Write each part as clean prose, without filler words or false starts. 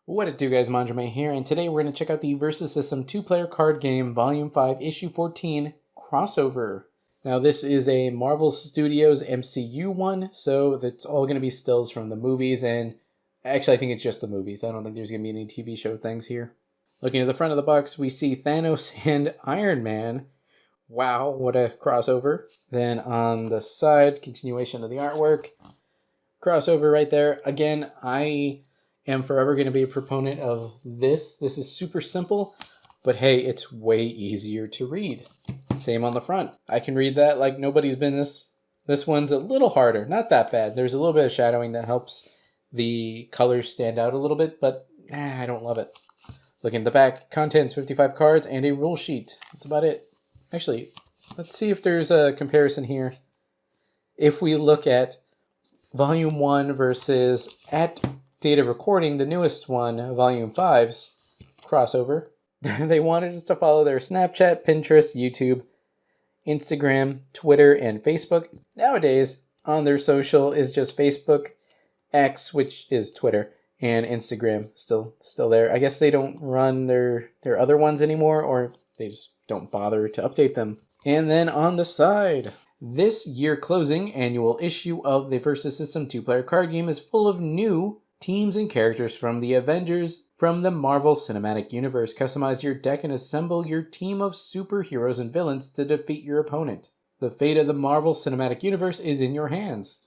What it do, guys? Manjoume here, and today we're going to check out the Versus System 2-player card game Volume 5 Issue 14 Crossover. Now this is a Marvel Studios MCU one, so that's all going to be stills from the movies, and actually I think it's just the movies. I don't think there's going to be any TV show things here. Looking at the front of the box, we see Thanos and Iron Man. Wow, what a crossover. Then on the side, continuation of the artwork. Crossover right there. Again, I am forever going to be a proponent of this. This is super simple, but hey, it's way easier to read. Same on the front. I can read that like nobody's business. This one's a little harder. Not that bad. There's a little bit of shadowing that helps the colors stand out a little bit, but I don't love it. Looking at the back, contents, 55 cards, and a rule sheet. That's about it. Actually, let's see if there's a comparison here. If we look at Volume 1 versus at date of recording, the newest one, Volume 5's crossover, they wanted us to follow their Snapchat, Pinterest, YouTube, Instagram, Twitter, and Facebook. Nowadays, on their social is just Facebook, X, which is Twitter, and Instagram, still there. I guess they don't run their other ones anymore, or they just don't bother to update them. And then on the side, this year closing annual issue of the Versus System 2-player card game is full of new teams and characters from the Avengers from the Marvel Cinematic Universe. Customize your deck and assemble your team of superheroes and villains to defeat your opponent. The fate of the Marvel Cinematic Universe is in your hands.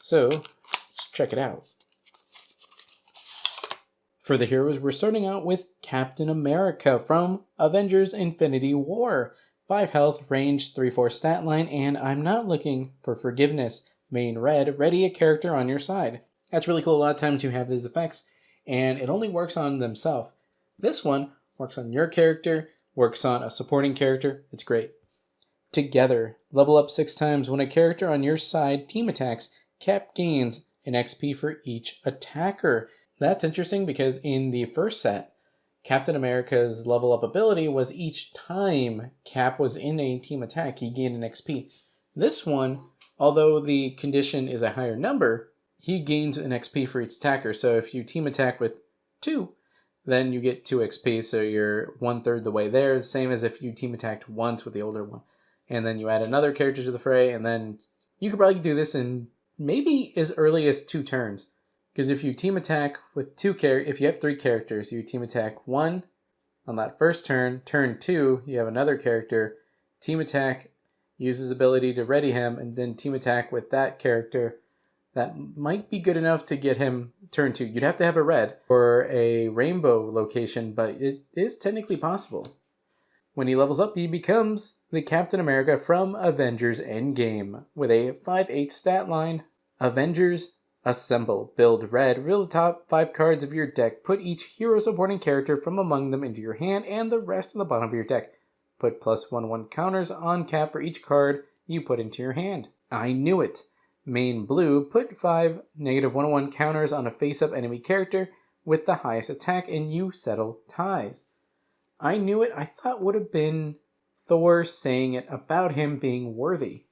So, let's check it out. For the heroes, we're starting out with Captain America from Avengers Infinity War. 5 health, range, 3/4 stat line, and I'm not looking for forgiveness. Main red, ready a character on your side. That's really cool. A lot of times you have these effects, and it only works on themselves. This one works on your character, works on a supporting character. It's great. Together, level up 6 times. When a character on your side team attacks, Cap gains an XP for each attacker. That's interesting because in the first set, Captain America's level up ability was each time Cap was in a team attack, he gained an XP. This one, although the condition is a higher number, he gains an XP for each attacker. So if you team attack with 2, then you get 2 XP, so you're 1/3 the way there. Same as if you team attacked once with the older one. And then you add another character to the fray, and then you could probably do this in maybe as early as 2 turns. Because if you team attack with if you have 3 characters, you team attack 1 on that first turn. Turn 2, you have another character. Team attack, use his ability to ready him, and then team attack with that character. That might be good enough to get him turn 2. You'd have to have a red or a rainbow location, but it is technically possible. When he levels up, he becomes the Captain America from Avengers Endgame with a 5/8 stat line. Avengers Assemble. Build red. Reveal the top 5 cards of your deck. Put each hero supporting character from among them into your hand and the rest on the bottom of your deck. Put +1/1 counters on Cap for each card you put into your hand. I knew it. Main blue. Put 5 -1/1 counters on a face-up enemy character with the highest attack and you settle ties. I knew it. I thought would have been Thor saying it about him being worthy.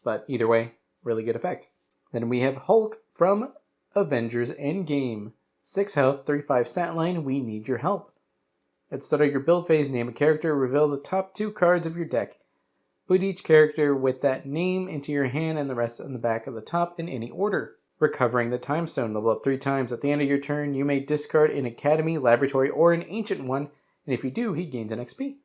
But either way, really good effect. Then we have Hulk from Avengers Endgame. 6 health, 3/5 stat line, we need your help. At the start of your build phase, name a character, reveal the top 2 cards of your deck. Put each character with that name into your hand and the rest on the back of the top in any order. Recovering the Time Stone, level up 3 times. At the end of your turn, you may discard an Academy, Laboratory, or an Ancient one, and if you do, he gains an XP.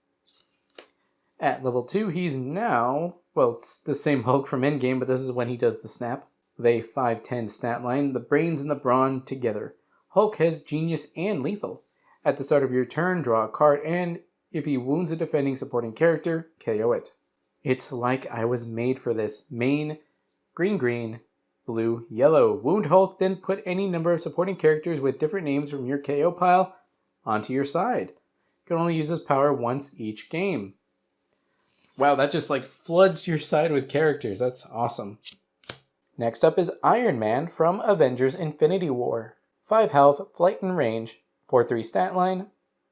At level 2, he's now, well, it's the same Hulk from Endgame, but this is when he does the snap. With a 5/10 stat line, the brains and the brawn together. Hulk has genius and lethal. At the start of your turn, draw a card, and if he wounds a defending supporting character, KO it. It's like I was made for this. Main, green, blue, yellow. Wound Hulk, then put any number of supporting characters with different names from your KO pile onto your side. You can only use this power once each game. Wow, that just like floods your side with characters. That's awesome. Next up is Iron Man from Avengers Infinity War. 5 health, flight and range, 4/3 stat line,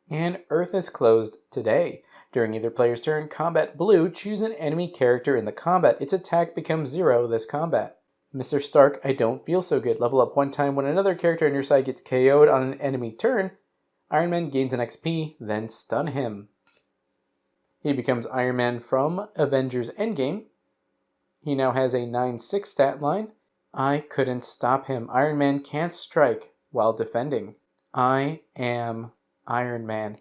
and Earth is closed today. During either player's turn, combat blue, choose an enemy character in the combat. Its attack becomes 0 this combat. Mr. Stark, I don't feel so good. Level up one time when another character on your side gets KO'd on an enemy turn. Iron Man gains an XP, then stun him. He becomes Iron Man from Avengers Endgame. He now has a 9-6 stat line. I couldn't stop him. Iron Man can't strike while defending. I am Iron Man.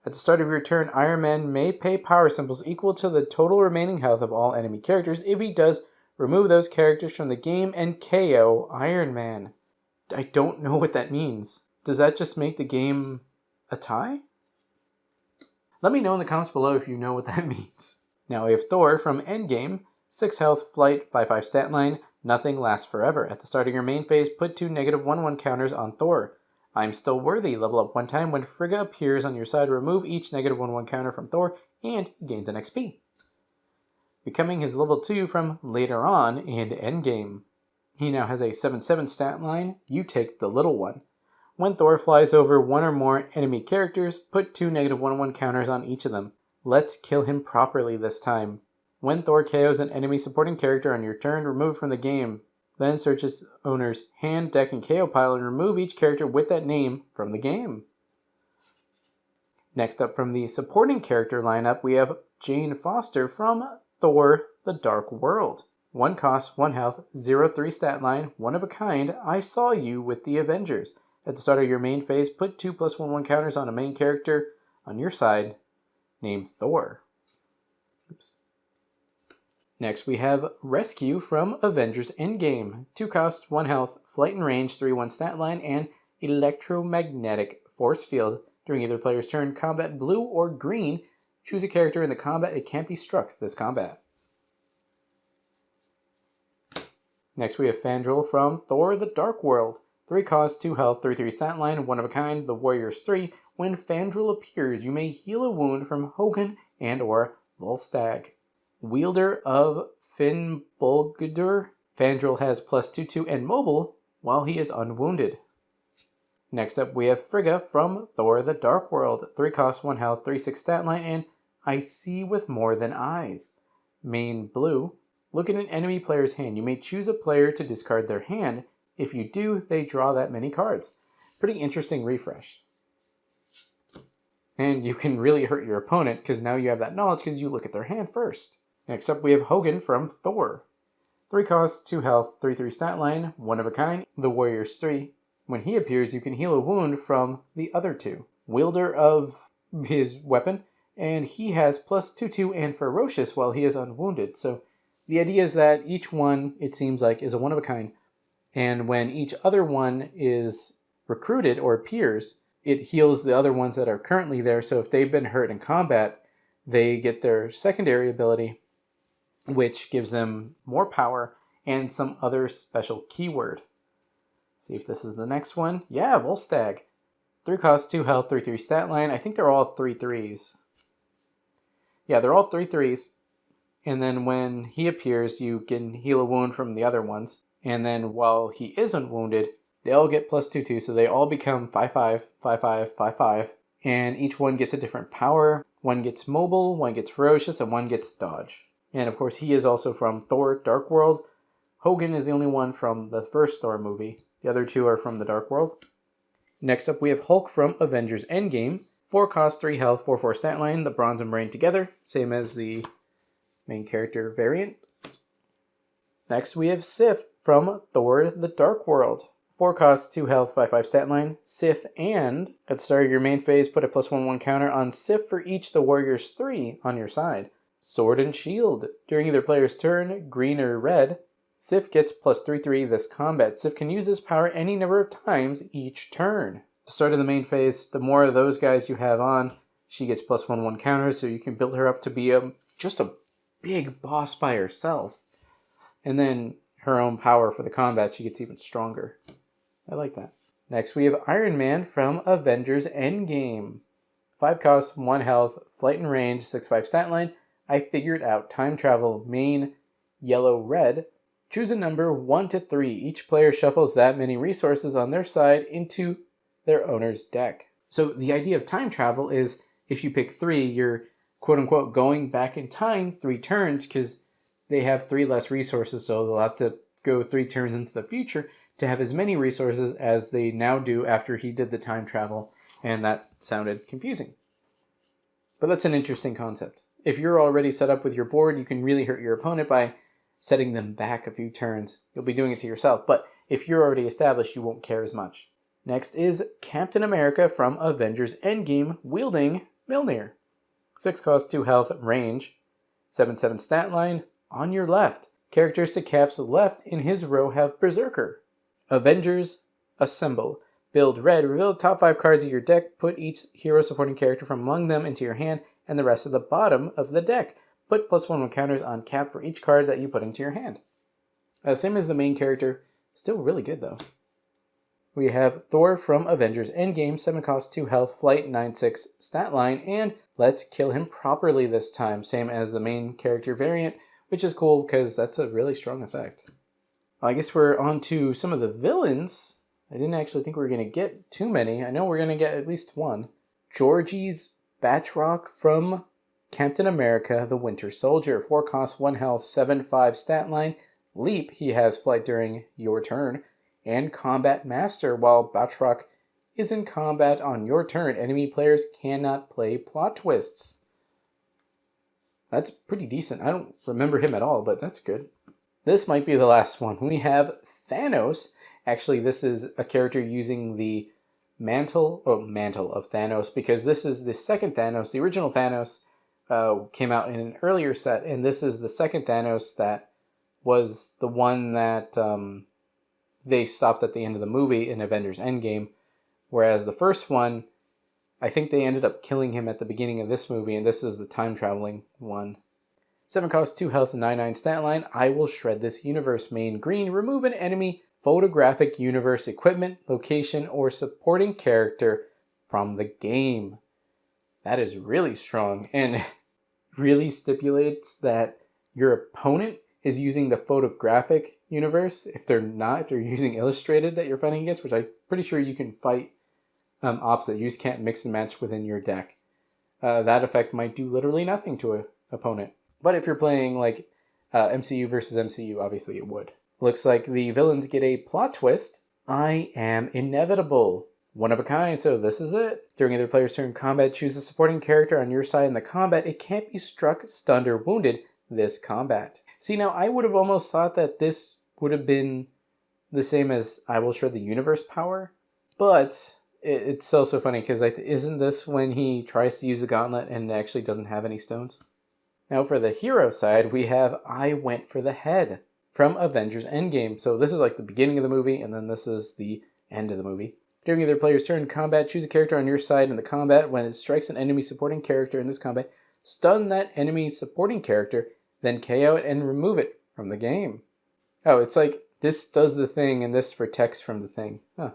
At the start of your turn, Iron Man may pay power symbols equal to the total remaining health of all enemy characters. If he does, remove those characters from the game and KO Iron Man. I don't know what that means. Does that just make the game a tie? Let me know in the comments below if you know what that means. Now we have Thor from Endgame. 6 health, flight, 5-5 stat line. Nothing lasts forever. At the start of your main phase, put 2 -1/1 counters on Thor. I'm still worthy. Level up one time when Frigga appears on your side. Remove each -1/1 counter from Thor, and he gains an XP. Becoming his level 2 from later on in Endgame. He now has a 7-7 stat line. You take the little one. When Thor flies over one or more enemy characters, put 2 -1/1 counters on each of them. Let's kill him properly this time. When Thor KOs an enemy supporting character on your turn, remove from the game. Then search its owner's hand, deck, and KO pile and remove each character with that name from the game. Next up from the supporting character lineup, we have Jane Foster from Thor: The Dark World. 1 cost, 1 health, 0-3 stat line, one of a kind. I saw you with the Avengers. At the start of your main phase, put 2 +1/1 counters on a main character on your side named Thor. Oops. Next we have Rescue from Avengers Endgame. 2 cost, 1 health, flight and range, 3-1 stat line, and electromagnetic force field. During either player's turn, combat blue or green. Choose a character in the combat. It can't be struck this combat. Next we have Fandral from Thor: The Dark World. 3 cost, 2 health, 3-3 stat line, one of a kind, the Warriors 3. When Fandral appears, you may heal a wound from Hogun and or Volstagg. Wielder of Finnbolgdur, Fandral has +2/2 and mobile while he is unwounded. Next up we have Frigga from Thor: The Dark World. 3 cost, 1 health, 3-6 stat line, and I see with more than eyes. Main blue. Look at an enemy player's hand. You may choose a player to discard their hand. If you do, they draw that many cards. Pretty interesting refresh. And you can really hurt your opponent because now you have that knowledge because you look at their hand first. Next up we have Hogun from Thor. 3 cost, 2 health, 3-3 stat line, one of a kind, the Warriors 3. When he appears, you can heal a wound from the other 2. Wielder of his weapon, and he has +2/2 and ferocious while he is unwounded. So the idea is that each one, it seems like, is a one of a kind. And when each other one is recruited or appears, it heals the other ones that are currently there. So if they've been hurt in combat, they get their secondary ability, which gives them more power and some other special keyword. See if this is the next one. Yeah, Volstagg. 3 cost, 2 health, 3-3 stat line. I think they're all 3-3s. Yeah, they're all 3-3s. And then when he appears, you can heal a wound from the other ones. And then while he isn't wounded, they all get +2/2, so they all become 5-5, 5-5, 5-5. And each one gets a different power. One gets mobile, one gets ferocious, and one gets dodge. And of course, he is also from Thor: Dark World. Hogun is the only one from the first Thor movie. The other 2 are from the Dark World. Next up, we have Hulk from Avengers Endgame. 4 cost, 3 health, 4-4 stat line, the bronze and brain together. Same as the main character variant. Next, we have Sif from Thor: The Dark World. 4 cost, 2 health, 5-5 stat line, Sif, and at the start of your main phase, put a +1/1 counter on Sif for each the Warriors 3 on your side. Sword and Shield. During either player's turn, green or red, Sif gets +3/3 this combat. Sif can use this power any number of times each turn. At the start of the main phase, the more of those guys you have on, she gets +1/1 counters, so you can build her up to be just a big boss by herself. And then her own power for the combat, she gets even stronger. I like that. Next, we have Iron Man from Avengers Endgame. 5 cost, 1 health, flight and range, 6-5 stat line. I figured out time travel, main, yellow, red. Choose a number 1 to 3. Each player shuffles that many resources on their side into their owner's deck. So the idea of time travel is if you pick 3, you're quote-unquote going back in time 3 turns because they have 3 less resources, so they'll have to go 3 turns into the future to have as many resources as they now do after he did the time travel, and that sounded confusing. But that's an interesting concept. If you're already set up with your board, you can really hurt your opponent by setting them back a few turns. You'll be doing it to yourself, but if you're already established, you won't care as much. Next is Captain America from Avengers Endgame wielding Mjolnir. 6 cost, 2 health, range, 7/7 stat line, on your left. Characters to Cap's left in his row have Berserker. Avengers Assemble. Build red, reveal the top 5 cards of your deck, put each hero supporting character from among them into your hand, and the rest at the bottom of the deck. Put +1/+1 counters on Cap for each card that you put into your hand. Same as the main character, still really good though. We have Thor from Avengers Endgame, 7 cost, 2 health, flight, 9/6 stat line, and let's kill him properly this time, same as the main character variant, which is cool because that's a really strong effect. I guess we're on to some of the villains. I didn't actually think we were going to get too many. I know we're going to get at least one. Georgie's Batroc from Captain America, the Winter Soldier. 4 cost, 1 health, 7/5 stat line. Leap, he has flight during your turn. And Combat Master, while Batroc is in combat on your turn, enemy players cannot play plot twists. That's pretty decent. I don't remember him at all, but that's good. This might be the last one. We have Thanos. Actually, this is a character using the mantle of Thanos, because this is the second Thanos. The original Thanos came out in an earlier set, and this is the second Thanos that was the one that they stopped at the end of the movie in Avengers Endgame, whereas the first one, I think they ended up killing him at the beginning of this movie, and this is the time-traveling one. 7 cost, 2 health, 9/9 stat line. I will shred this universe. Main green, remove an enemy photographic universe equipment, location, or supporting character from the game. That is really strong, and really stipulates that your opponent is using the photographic universe. If they're not, if they're using illustrated that you're fighting against, which I'm pretty sure you can fight opposite. You just can't mix and match within your deck. That effect might do literally nothing to an opponent. But if you're playing like MCU versus MCU, obviously it would. Looks like the villains get a plot twist. I am inevitable. One of a kind, so this is it. During either player's turn combat, choose a supporting character on your side in the combat. It can't be struck, stunned, or wounded this combat. See, now I would have almost thought that this would have been the same as I will shred the universe power, but it's also funny because isn't this when he tries to use the gauntlet and actually doesn't have any stones? Now for the hero side, we have I Went for the Head from Avengers Endgame. So this is like the beginning of the movie, and then this is the end of the movie. During either player's turn combat, choose a character on your side in the combat. When it strikes an enemy supporting character in this combat, stun that enemy supporting character, then KO it and remove it from the game. Oh, it's like this does the thing and this protects from the thing. Huh.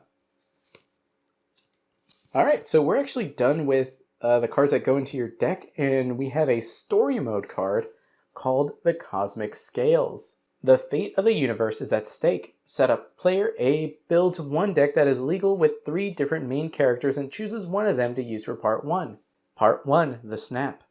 Alright, so we're actually done with the cards that go into your deck, and we have a story mode card called the Cosmic Scales. The fate of the universe is at stake. Set up player A builds one deck that is legal with 3 different main characters and chooses one of them to use for part 1. Part 1, the snap.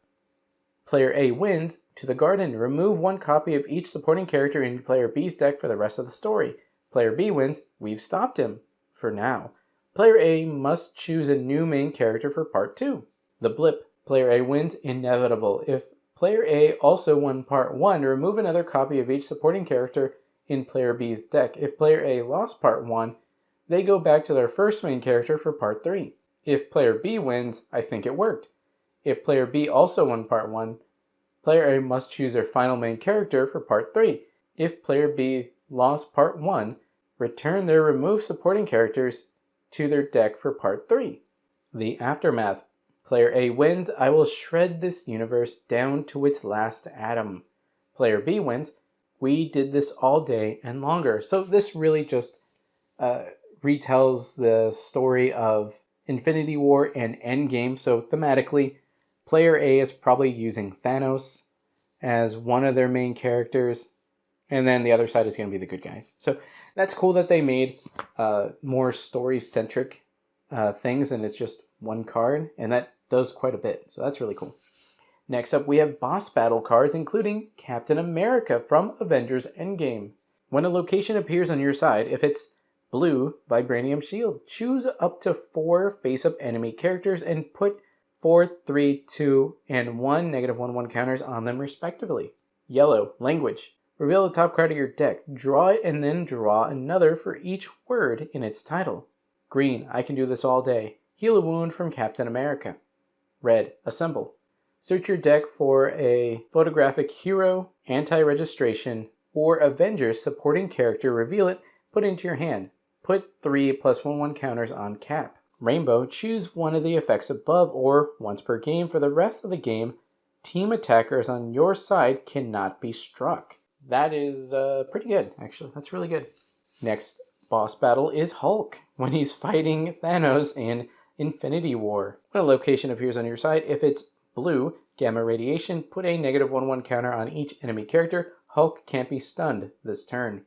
Player A wins to the garden. Remove 1 copy of each supporting character in player B's deck for the rest of the story. Player B wins. We've stopped him. For now. Player A must choose a new main character for part 2. The blip. Player A wins. Inevitable. If player A also won part 1, remove another copy of each supporting character in player B's deck. If player A lost part 1, they go back to their first main character for part 3. If player B wins, I think it worked. If player B also won part 1, player A must choose their final main character for part 3. If player B lost part 1, return their removed supporting characters to their deck for part 3. The aftermath. Player A wins. I will shred this universe down to its last atom. Player B wins. We did this all day and longer. So this really just retells the story of Infinity War and Endgame. So thematically, player A is probably using Thanos as one of their main characters, and then the other side is going to be the good guys. So that's cool that they made more story-centric things, and it's just one card, and that does quite a bit. So that's really cool. Next up, we have boss battle cards, including Captain America from Avengers Endgame. When a location appears on your side, if it's blue, Vibranium Shield, choose up to 4 face-up enemy characters and put 4, 3, 2, and 1 -1/1 counters on them respectively. Yellow, Language. Reveal the top card of your deck, draw it, and then draw another for each word in its title. Green, I can do this all day. Heal a wound from Captain America. Red, Assemble. Search your deck for a photographic hero, anti-registration, or Avengers supporting character, reveal it, put it into your hand. Put 3 +1/1 counters on Cap. Rainbow, choose one of the effects above or once per game. For the rest of the game, team attackers on your side cannot be struck. That is pretty good, actually. That's really good. Next boss battle is Hulk, when he's fighting Thanos in Infinity War. When a location appears on your side, if it's blue, Gamma Radiation, put a -1/1 counter on each enemy character. Hulk can't be stunned this turn.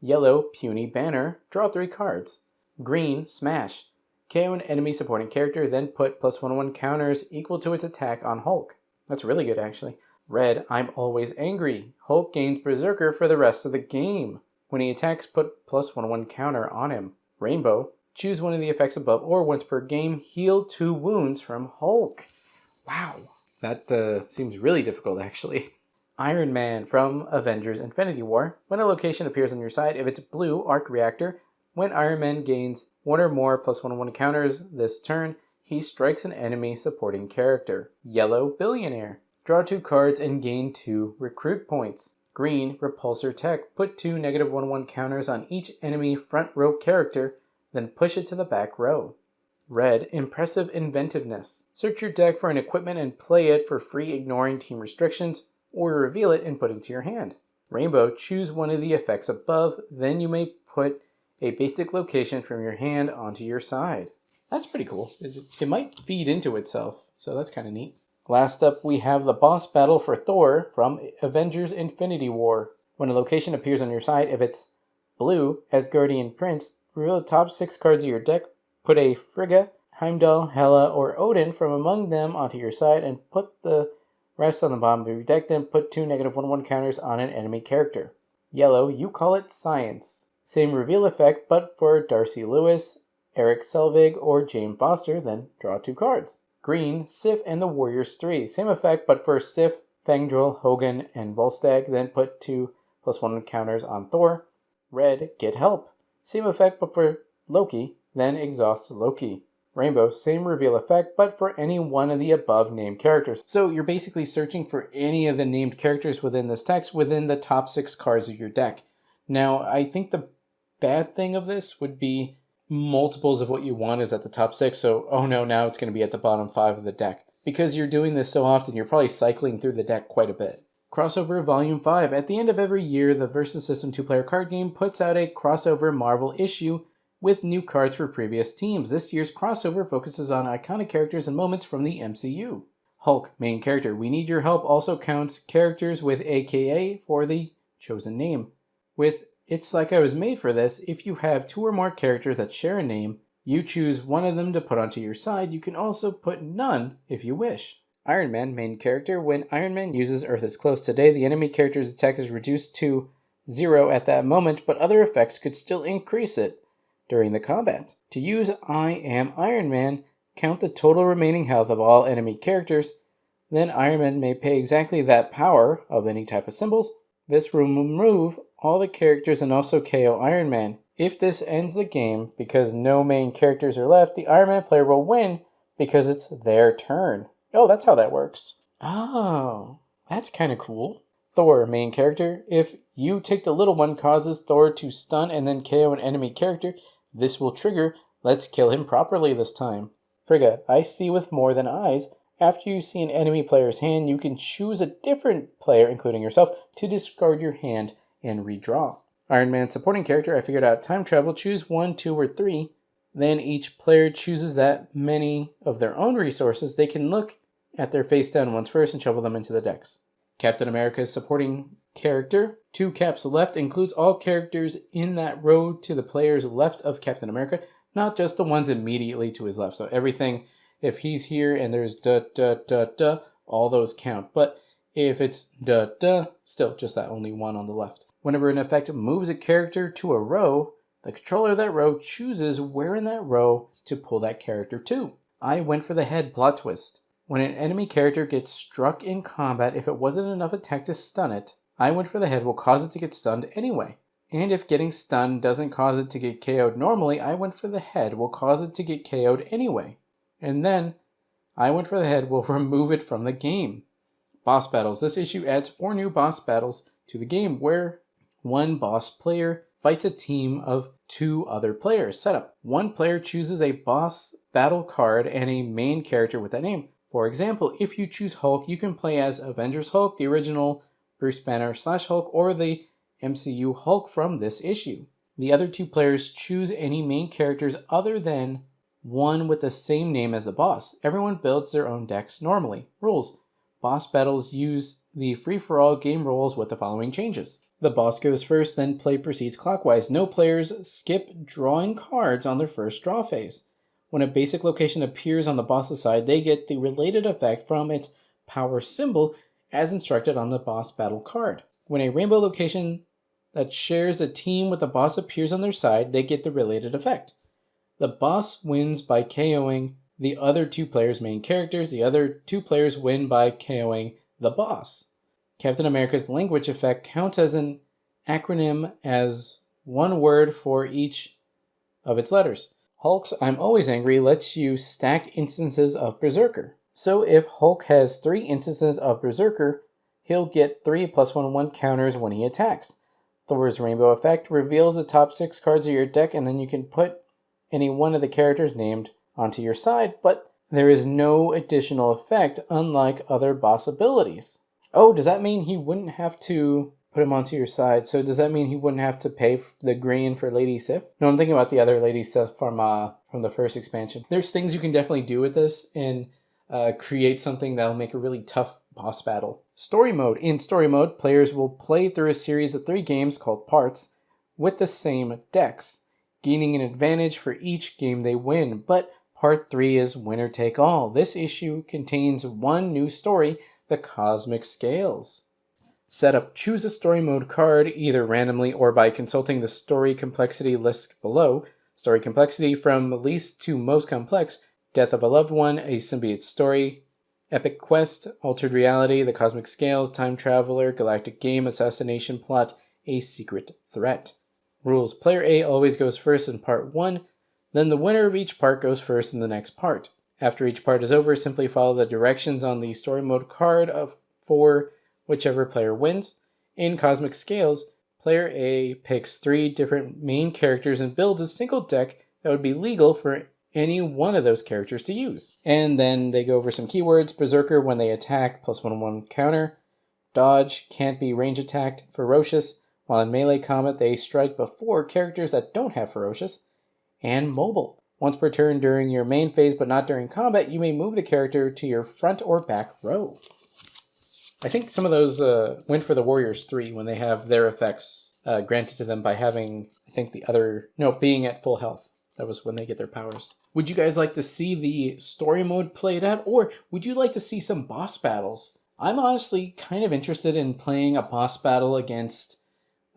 Yellow, Puny Banner, draw 3 cards. Green, Smash. KO an enemy supporting character, then put +1/1 counters equal to its attack on Hulk. That's really good, actually. Red, I'm always angry. Hulk gains Berserker for the rest of the game. When he attacks, put +1/1 counter on him. Rainbow, choose one of the effects above or once per game, heal 2 wounds from Hulk. Wow, that seems really difficult, actually. Iron Man from Avengers Infinity War. When a location appears on your side, if it's blue, Arc Reactor, when Iron Man gains 1 or more +1/1 counters this turn, he strikes an enemy supporting character. Yellow, Billionaire. Draw 2 cards and gain 2 recruit points. Green, Repulsor Tech. Put 2 -1/1 counters on each enemy front row character, then push it to the back row. Red, Impressive Inventiveness. Search your deck for an equipment and play it for free, ignoring team restrictions, or reveal it and put it into your hand. Rainbow, choose one of the effects above, then you may put a basic location from your hand onto your side. That's pretty cool. It might feed into itself, so that's kind of neat. Last up, we have the boss battle for Thor from Avengers Infinity War. When a location appears on your side, if it's blue, Asgardian Prince, reveal the top 6 cards of your deck, put a Frigga, Heimdall, Hela, or Odin from among them onto your side, and put the rest on the bottom of your deck, then put 2 -1/1 counters on an enemy character. Yellow, You Call It Science. Same reveal effect, but for Darcy Lewis, Eric Selvig, or Jane Foster, then draw 2 cards. Green, Sif and the Warriors 3. Same effect, but for Sif, Fangdrel, Hogan, and Volstagg, then put 2 +1 counters on Thor. Red, Get Help. Same effect, but for Loki, then exhaust Loki. Rainbow, same reveal effect, but for any one of the above named characters. So you're basically searching for any of the named characters within this text within the top 6 cards of your deck. Now, I think the bad thing of this would be multiples of what you want is at the top 6, so oh no, now it's going to be at the bottom 5 of the deck. Because you're doing this so often, you're probably cycling through the deck quite a bit. Crossover Volume 5. At the end of every year, the Versus System 2-player card game puts out a Crossover Marvel issue with new cards for previous teams. This year's crossover focuses on iconic characters and moments from the MCU. Hulk, main character. We Need Your Help also counts characters with AKA for the chosen name. With It's Like I Was Made for This, if you have 2 or more characters that share a name, you choose one of them to put onto your side. You can also put none if you wish. Iron Man, main character. When Iron Man uses Earth is Close today, the enemy character's attack is reduced to 0 at that moment, but other effects could still increase it during the combat. To use I Am Iron Man, count the total remaining health of all enemy characters. Then Iron Man may pay exactly that power of any type of symbols. This will remove all the characters and also KO Iron Man. If this ends the game because no main characters are left, the Iron Man player will win because it's their turn. Oh, that's how that works. Oh, that's kind of cool. Thor, main character. If you take the little one causes Thor to stun and then KO an enemy character, this will trigger Let's Kill Him Properly this time. Frigga, I See With More Than Eyes. After you see an enemy player's hand, you can choose a different player, including yourself, to discard your hand and redraw. Iron Man supporting character, I figured out time travel. Choose 1, 2, or 3. Then each player chooses that many of their own resources. They can look at their face down ones first and shuffle them into the decks. Captain America's supporting character. 2 caps left includes all characters in that row to the player's left of Captain America, not just the ones immediately to his left. So everything, if he's here and there's all those count. But if it's still just that only one on the left. Whenever an effect moves a character to a row, the controller of that row chooses where in that row to pull that character to. I went for the head plot twist. When an enemy character gets struck in combat, if it wasn't enough attack to stun it, I went for the head will cause it to get stunned anyway. And if getting stunned doesn't cause it to get KO'd normally, I went for the head will cause it to get KO'd anyway. And then I went for the head will remove it from the game. Boss battles. This issue adds 4 new boss battles to the game where one boss player fights a team of 2 other players. Setup. One player chooses a boss battle card and a main character with that name. For example, if you choose Hulk, you can play as Avengers Hulk, the original Bruce Banner / Hulk, or the MCU Hulk from this issue. The other 2 players choose any main characters other than one with the same name as the boss. Everyone builds their own decks normally. Rules. Boss battles use the free-for-all game rules with the following changes. The boss goes first, then play proceeds clockwise. No players skip drawing cards on their first draw phase. When a basic location appears on the boss's side, they get the related effect from its power symbol as instructed on the boss battle card. When a rainbow location that shares a team with the boss appears on their side, they get the related effect. The boss wins by KOing the other 2 players' main characters. The other 2 players win by KOing the boss. Captain America's language effect counts as an acronym as one word for each of its letters. Hulk's I'm Always Angry lets you stack instances of Berserker. So if Hulk has 3 instances of Berserker, he'll get 3 +1/1 counters when he attacks. Thor's Rainbow Effect reveals the top 6 cards of your deck, and then you can put any one of the characters named onto your side, but there is no additional effect unlike other boss abilities. Oh, does that mean he wouldn't have to put him onto your side? So does that mean he wouldn't have to pay the green for Lady Sif? No, I'm thinking about the other Lady Sif from the first expansion. There's things you can definitely do with this and create something that'll make a really tough boss battle. Story mode. In story mode, players will play through a series of 3 games called parts with the same decks, gaining an advantage for each game they win, but part 3 is winner take all. This issue contains 1 new story, the Cosmic Scales. Setup. Choose a story mode card either randomly or by consulting the story complexity list below. Story complexity from least to most complex: Death of a Loved One, a symbiote story, Epic Quest, Altered Reality, The Cosmic Scales, Time Traveler, Galactic Game, Assassination Plot, A Secret Threat. Rules. Player A always goes first in part 1, then the winner of each part goes first in the next part. After each part is over, simply follow the directions on the story mode card for whichever player wins. In Cosmic Scales, player A picks 3 different main characters and builds a single deck that would be legal for any one of those characters to use. And then they go over some keywords. Berserker, when they attack, +1/1 counter. Dodge, can't be range attacked. Ferocious, while in melee combat they strike before characters that don't have Ferocious. And mobile. Once per turn during your main phase but not during combat, you may move the character to your front or back row. I think some of those went for the Warriors 3 when they have their effects granted to them by having, being at full health. That was when they get their powers. Would you guys like to see the story mode played out, or would you like to see some boss battles? I'm honestly kind of interested in playing a boss battle against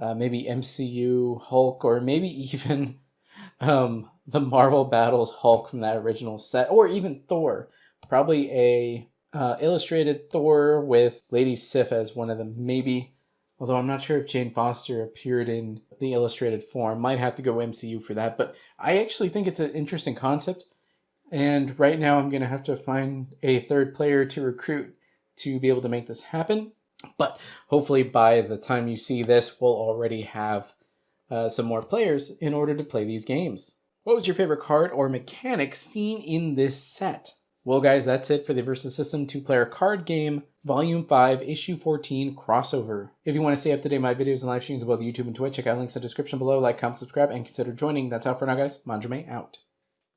maybe MCU Hulk, or maybe even the Marvel Battles Hulk from that original set, or even Thor. Probably a illustrated Thor with Lady Sif as one of them, maybe. Although I'm not sure if Jane Foster appeared in the illustrated form. Might have to go MCU for that. But I actually think it's an interesting concept. And right now I'm going to have to find a 3rd player to recruit to be able to make this happen. But hopefully by the time you see this, we'll already have some more players in order to play these games. What was your favorite card or mechanic seen in this set? Well, guys, that's it for the Versus System 2-player card game, Volume 5, Issue 14, Crossover. If you want to stay up to date with my videos and live streams on both YouTube and Twitch, check out links in the description below. Like, comment, subscribe, and consider joining. That's all for now, guys. Manjoume out.